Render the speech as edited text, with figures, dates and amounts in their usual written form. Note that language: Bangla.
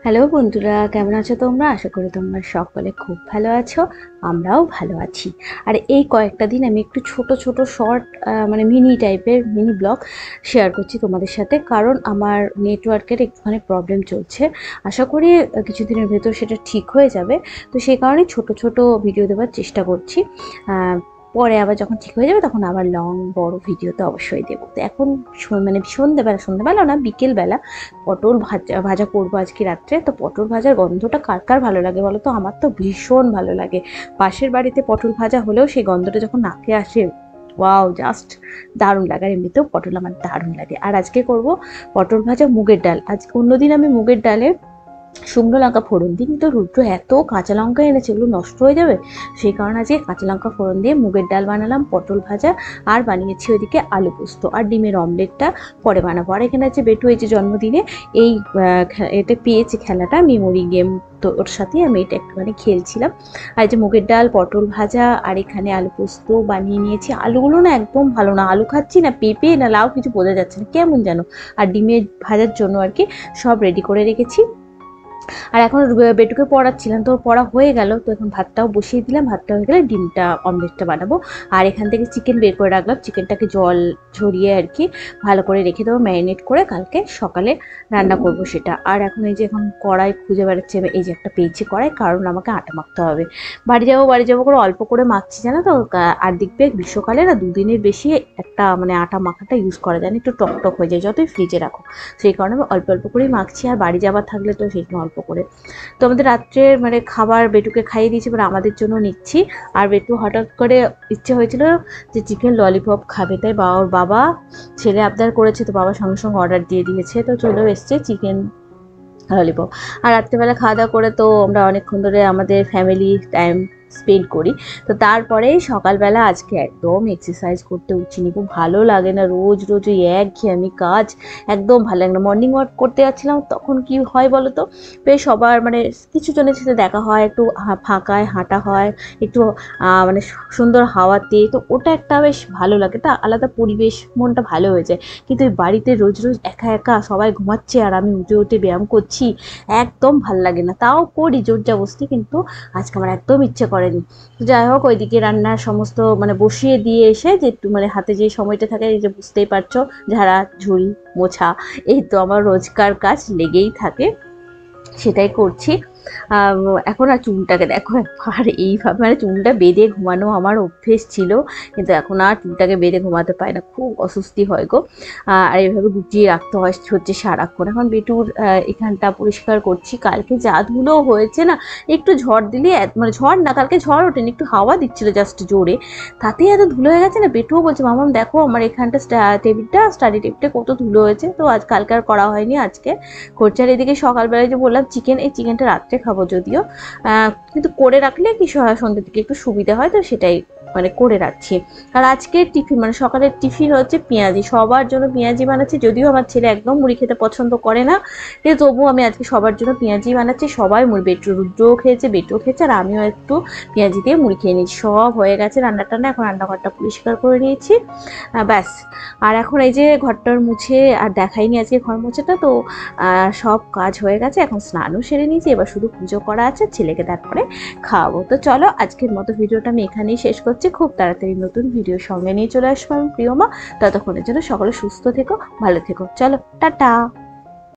হ্যালো বন্ধুরা, কেমন আছো তোমরা? আশা করি তোমরা সকলে খুব ভালো আছো। আমরাও ভালো আছি। আর এই কয়েকটা দিন আমি একটু ছোট ছোট শর্ট মানে মিনি টাইপের মিনি ব্লগ শেয়ার করছি তোমাদের সাথে, কারণ আমার নেটওয়ার্কের একটুখানি প্রবলেম চলছে। আশা করি কিছুদিনের ভেতর সেটা ঠিক হয়ে যাবে। তো সেই কারণে ছোট ছোট ভিডিও দেওয়ার চেষ্টা করছি। পরে আবার যখন ঠিক হয়ে যাবে তখন আবার লং বড় ভিডিও তো অবশ্যই দেবো। তো এখন মানে সন্ধ্যেবেলা না, বিকেলবেলা পটল ভাজা ভাজা করবো আজকে রাত্রে। তো পটল ভাজার গন্ধটা কার কার ভালো লাগে বলো তো? আমার তো ভীষণ ভালো লাগে। পাশের বাড়িতে পটল ভাজা হলেও সেই গন্ধটা যখন নাকে আসে, ওয়াও, জাস্ট দারুণ লাগে। আর এমনিতেও পটল আমার দারুণ লাগে। আর আজকে করব পটল ভাজা মুগের ডাল। আজকে অন্যদিন আমি মুগের ডালে শুকনো লঙ্কা ফোড়ন দিই, কিন্তু রুদ্র এত কাঁচা লঙ্কা এনেছে, এগুলো নষ্ট হয়ে যাবে। সেই কারণে আজকে কাঁচা লঙ্কা ফোড়ন দিয়ে মুগের ডাল বানালাম, পটল ভাজা, আর বানিয়েছি ওইদিকে আলু পোস্ত আর ডিমের অমলেটটা পরে বানাবো। আর এখানে আছে বেটু, এই যে জন্মদিনে এই এটা পেয়েছে খেলাটা মেমোরি গেম, তো ওর সাথে আমি এটা একটুখানি খেলছিলাম। আর যে মুগের ডাল, পটল ভাজা, আর এখানে আলু পোস্ত বানিয়ে নিয়েছি। আলুগুলো না একদম ভালো না, আলু খাচ্ছি না পেঁপে না লাউ কিছু বোঝা যাচ্ছে না, কেমন যেন। আর ডিমের ভাজার জন্য আর কি সব রেডি করে রেখেছি। আর এখন বেটুকে পড়াচ্ছিলাম, তো পড়া হয়ে গেল। তো এখন ভাতটাও বসিয়ে দিলাম, ভাতটা হয়ে গেলে ডিমটা অমলেটটা বানাবো। আর এখান থেকে চিকেন বের করে রাখলাম, চিকেনটাকে জল ঝরিয়ে আর কি ভালো করে রেখে দেবো, ম্যারিনেট করে কালকে সকালে রান্না করব সেটা। আর এখন এই যে এখন কড়াই খুঁজে বেড়াচ্ছে, এই যে একটা পেয়েছি কড়াই, কারণ আমাকে আটা মাখতে হবে। বাড়ি যাবো করে অল্প করে মাখছি, জানো তো। আর দেখবে গ্রীষ্মকালে না দুদিনের বেশি একটা মানে আটা মাখাটা ইউজ করা যায় না, একটু টকটক হয়ে যায় যতই ফ্রিজে রাখো। সেই কারণে আমি অল্প অল্প করেই মাখছি। আর বাড়ি যাবার থাকলে তো সেই অল্প করে। তো আমাদের রাত্রের মানে খাবার বেটুকে খাইয়ে দিয়েছি, এবার আমাদের জন্য নিচ্ছি। আর বেটু হঠাৎ করে ইচ্ছে হয়েছিল যে চিকেন ললিপপ খাবে, তাই ওর বাবা ছেলে আবদার করেছে, তো বাবা সঙ্গে সঙ্গে অর্ডার দিয়ে দিয়েছে, তো চলেও এসছে চিকেন ললিপপ। আর রাত্রেবেলা খাওয়া দাওয়া করে তো আমরা অনেকক্ষণ ধরে আমাদের ফ্যামিলি টাইম স্পেন্ড করি। তো তারপরে সকালবেলা আজকে একদম এক্সারসাইজ করতে উঠিনি, খুব ভালো লাগে না রোজ রোজ ওই একঘেয়েমি কাজ, একদম ভালো লাগে না। মর্নিং ওয়াক করতে যাচ্ছিলাম, তখন কি হয় বলো তো, বেশ সবার মানে কিছু জনের সাথে দেখা হয়, একটু ফাঁকায় হাঁটা হয়, একটু মানে সুন্দর হাওয়াতে, তো ওটা একটা বেশ ভালো লাগে, একটা আলাদা পরিবেশ, মনটা ভালো হয়ে যায়। কিন্তু ওই বাড়িতে রোজ রোজ একা একা সবাই ঘুমাচ্ছে আর আমি উঠে উঠে ব্যায়াম করছি, একদম ভাল লাগে না। তাও করি জোর জবরদস্তি, কিন্তু আজকে আমার একদম ইচ্ছে করেনি। যাই হোক, ওইদিকে রান্নার সমস্ত মানে বসিয়ে দিয়ে এসে যে একটু মানে হাতে যে সময়টা থাকে, এই যে বুঝতেই পারছো, ঝাড়া ঝুড়ি মোছা, এই তো আমার রোজকার কাজ লেগেই থাকে, সেটাই করছি। এখন আর চুলটাকে দেখো একবার এইভাবে, মানে চুলটা বেঁধে ঘুমানো আমার অভ্যেস ছিল, কিন্তু এখন আর চুলটাকে বেঁধে ঘুমাতে পারি না, খুব অস্বস্তি হয় গো। আর এইভাবে গুটিয়ে রাখতে হচ্ছে সারাক্ষণ। এখন বেটুর এখানটা পরিষ্কার করছি, কালকে যা ধুলো হয়েছে না, একটু ঝড় দিলে মানে ঝড় না, কালকে ঝড় ওঠেনি, একটু হাওয়া দিচ্ছিল জাস্ট জোরে, তাতেই এত ধুলো হয়ে গেছে না। বেটুও বলছে, মামাম দেখো আমার এখানটা স্টাডি টেবিলটা কত ধুলো হয়েছে। তো আজ কালকে আর করা হয়নি, আজকে করছে। আর এদিকে সকালবেলায় যে বললাম চিকেন, এই চিকেনটা রাত্রে খাবো যদিও, কিন্তু করে রাখলে কি সন্ধ্যের দিকে একটু সুবিধা হয়, তো সেটাই মানে করে রাখছি। আর আজকের টিফিন মানে সকালের টিফিন হচ্ছে পেঁয়াজি, সবার জন্য পেঁয়াজি বানাচ্ছি। যদিও আমার ছেলে একদম মুড়ি খেতে পছন্দ করে না, কিন্তু তবুও আমি আজকে সবার জন্য পেঁয়াজি বানাচ্ছি। সবাই মুড়ি, রুদ্রও খেয়েছে, বেটুও খেয়েছে, আর আমিও একটু পেঁয়াজি দিয়ে মুড়ি খেয়ে নিয়েছি। সব হয়ে গেছে রান্না টান্না, এখন রান্নাঘরটা পরিষ্কার করে নিয়েছি, ব্যাস। আর এখন এই যে ঘরটার মুছে আর দেখাইনি আজকে ঘর মুছেটা, তো সব কাজ হয়ে গেছে, এখন স্নানও সেরে নিয়েছি, এবার শুধু পুজো করা আছে, ছেলেকে তারপরে খাওয়াবো। তো চলো আজকের মতো ভিডিওটা আমি এখানেই শেষ করছি, খুব তাড়াতাড়ি নতুন ভিডিও সঙ্গে নিয়ে চলে আসবো আমি প্রিয়মা। ততক্ষণের জন্য সকলে সুস্থ থেকো, ভালো থেকো, চলো টাটা।